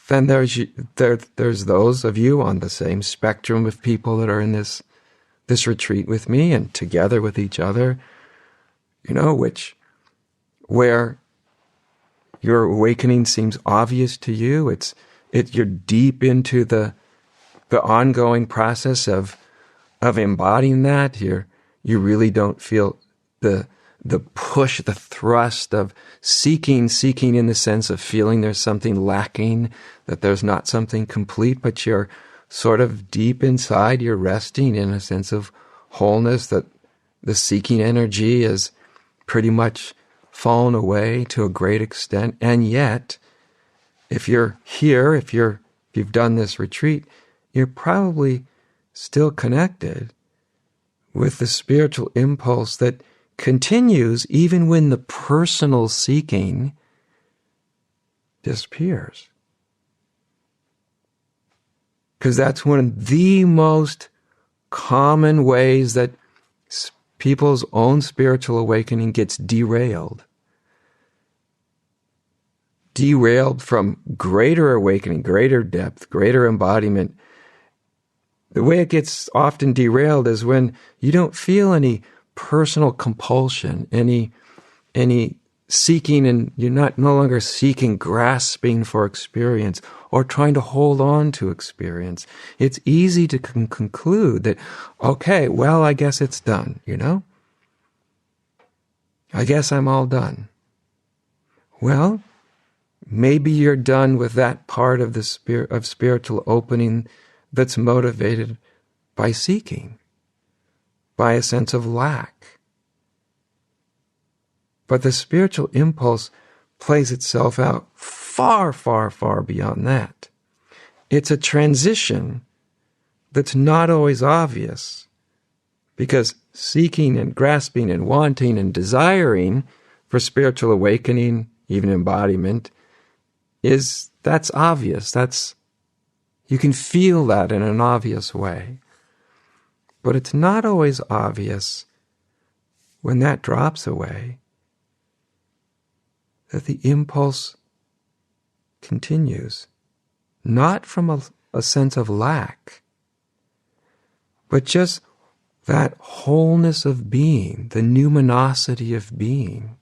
then there's those of you on the same spectrum of people that are in this retreat with me and together with each other, where your awakening seems obvious to you. You're deep into the ongoing process of embodying that. You really don't feel the push, the thrust of seeking in the sense of feeling there's something lacking, that there's not something complete, but you're sort of deep inside, you're resting in a sense of wholeness, that the seeking energy is pretty much fallen away to a great extent. And yet, if you're here, if you've done this retreat, you're probably still connected with the spiritual impulse that continues even when the personal seeking disappears. Because that's one of the most common ways that people's own spiritual awakening gets derailed. Derailed from greater awakening, greater depth, greater embodiment. The way it gets often derailed is when you don't feel any personal compulsion, any seeking, and you're no longer seeking, grasping for experience or trying to hold on to experience. It's easy to conclude that, okay, well, I guess it's done, I guess I'm all done. Well, maybe you're done with that part of the spiritual opening that's motivated by seeking, by a sense of lack. But the spiritual impulse plays itself out far, far, far beyond that. It's a transition that's not always obvious, because seeking and grasping and wanting and desiring for spiritual awakening, even embodiment, that's obvious. You can feel that in an obvious way. But it's not always obvious when that drops away, that the impulse continues, not from a sense of lack, but just that wholeness of being, the numinosity of being,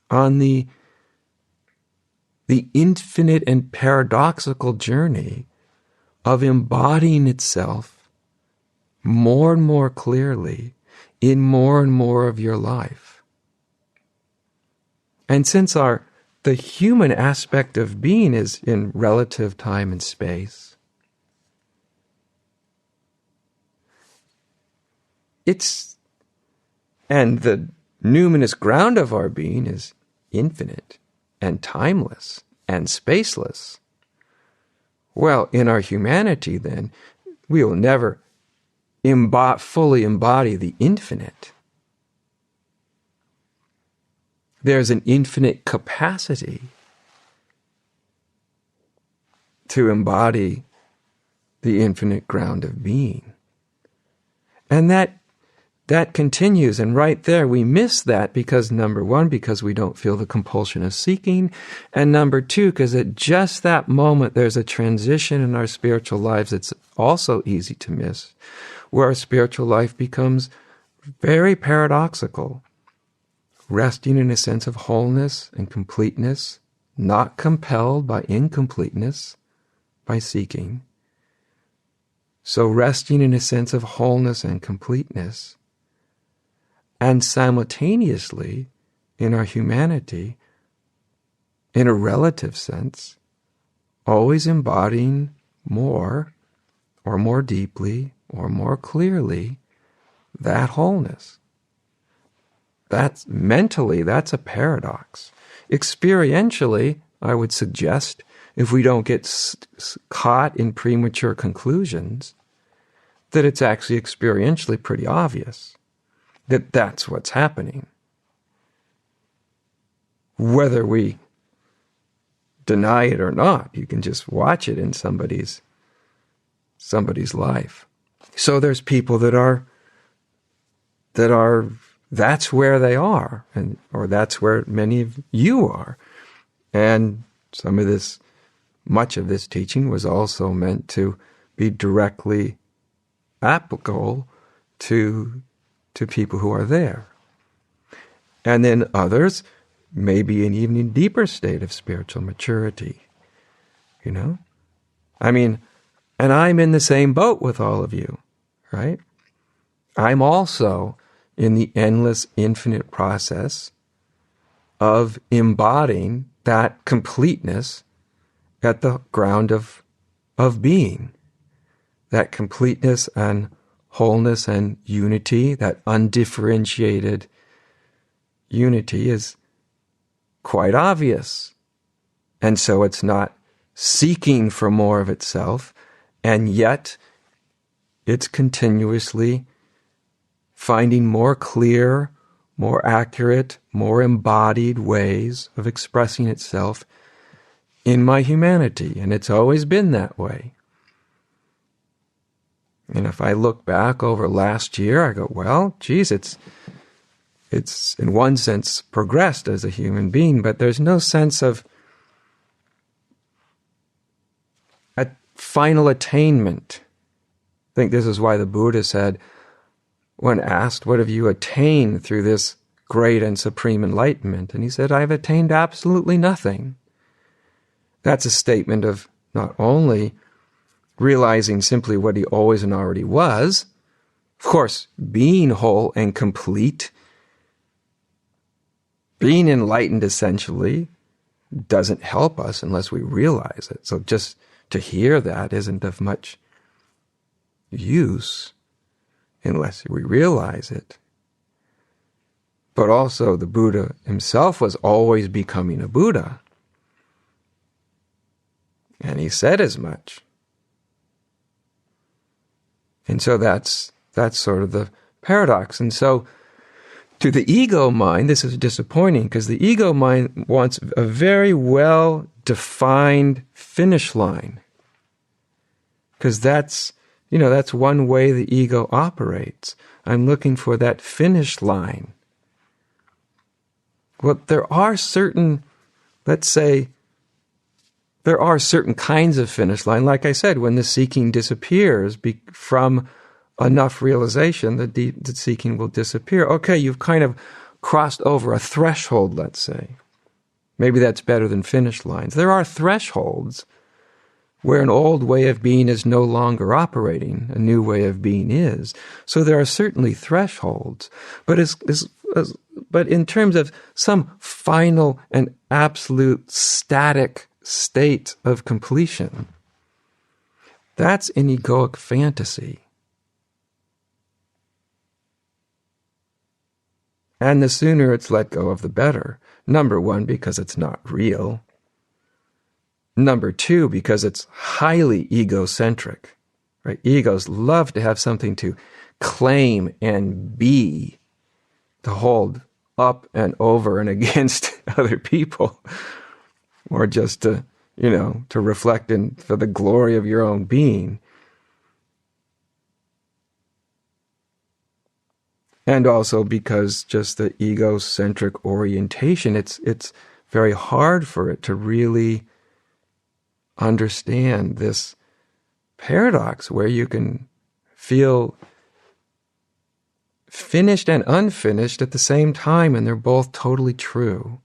on the infinite and paradoxical journey of embodying itself more and more clearly in more and more of your life. And since the human aspect of being is in relative time and space, and the numinous ground of our being is infinite and timeless and spaceless. Well, in our humanity, then, we will never fully embody the infinite. There's an infinite capacity to embody the infinite ground of being. And that continues, and right there we miss that because, number one, because we don't feel the compulsion of seeking, and number two, because at just that moment there's a transition in our spiritual lives that's also easy to miss, where our spiritual life becomes very paradoxical, resting in a sense of wholeness and completeness, not compelled by incompleteness, by seeking. So resting in a sense of wholeness and completeness, and simultaneously, in our humanity, in a relative sense, always embodying more, or more deeply, or more clearly, that wholeness. That's a paradox. Experientially, I would suggest, if we don't get caught in premature conclusions, that it's actually experientially pretty obvious that that's what's happening. Whether we deny it or not, you can just watch it in somebody's life. So there's people that are that's where they are, or that's where many of you are. And some of this much of this teaching was also meant to be directly applicable to people who are there. And then others may be an even deeper state of spiritual maturity, you know? I mean, and I'm in the same boat with all of you, right? I'm also in the endless, infinite process of embodying that completeness at the ground of being. That completeness and wholeness and unity, that undifferentiated unity is quite obvious. And so it's not seeking for more of itself, and yet it's continuously finding more clear, more accurate, more embodied ways of expressing itself in my humanity. And it's always been that way. And if I look back over last year, I go, well, geez, it's in one sense progressed as a human being, but there's no sense of a final attainment. I think this is why the Buddha said, when asked, what have you attained through this great and supreme enlightenment? And he said, I've attained absolutely nothing. That's a statement of not only realizing simply what he always and already was, of course, being whole and complete, being enlightened essentially doesn't help us unless we realize it. So just to hear that isn't of much use unless we realize it. But also the Buddha himself was always becoming a Buddha. And he said as much. And so that's sort of the paradox. And so to the ego mind, this is disappointing because the ego mind wants a very well-defined finish line. Because that's one way the ego operates. I'm looking for that finish line. Well, there are certain, let's say, there are certain kinds of finish line. Like I said, when the seeking disappears from enough realization, the seeking will disappear. Okay, you've kind of crossed over a threshold, let's say. Maybe that's better than finish lines. There are thresholds where an old way of being is no longer operating, a new way of being is. So there are certainly thresholds. But in terms of some final and absolute static state of completion, that's an egoic fantasy. And the sooner it's let go of, the better. Number one, because it's not real. Number two, because it's highly egocentric. Right? Egos love to have something to claim and be, to hold up and over and against other people, or just to reflect for the glory of your own being. And also because just the egocentric orientation, it's very hard for it to really understand this paradox where you can feel finished and unfinished at the same time, and they're both totally true.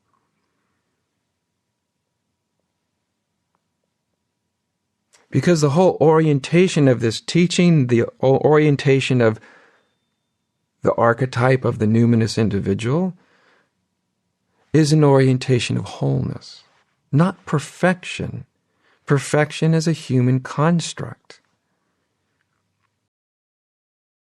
Because the whole orientation of this teaching, the orientation of the archetype of the numinous individual, is an orientation of wholeness, not perfection. Perfection is a human construct.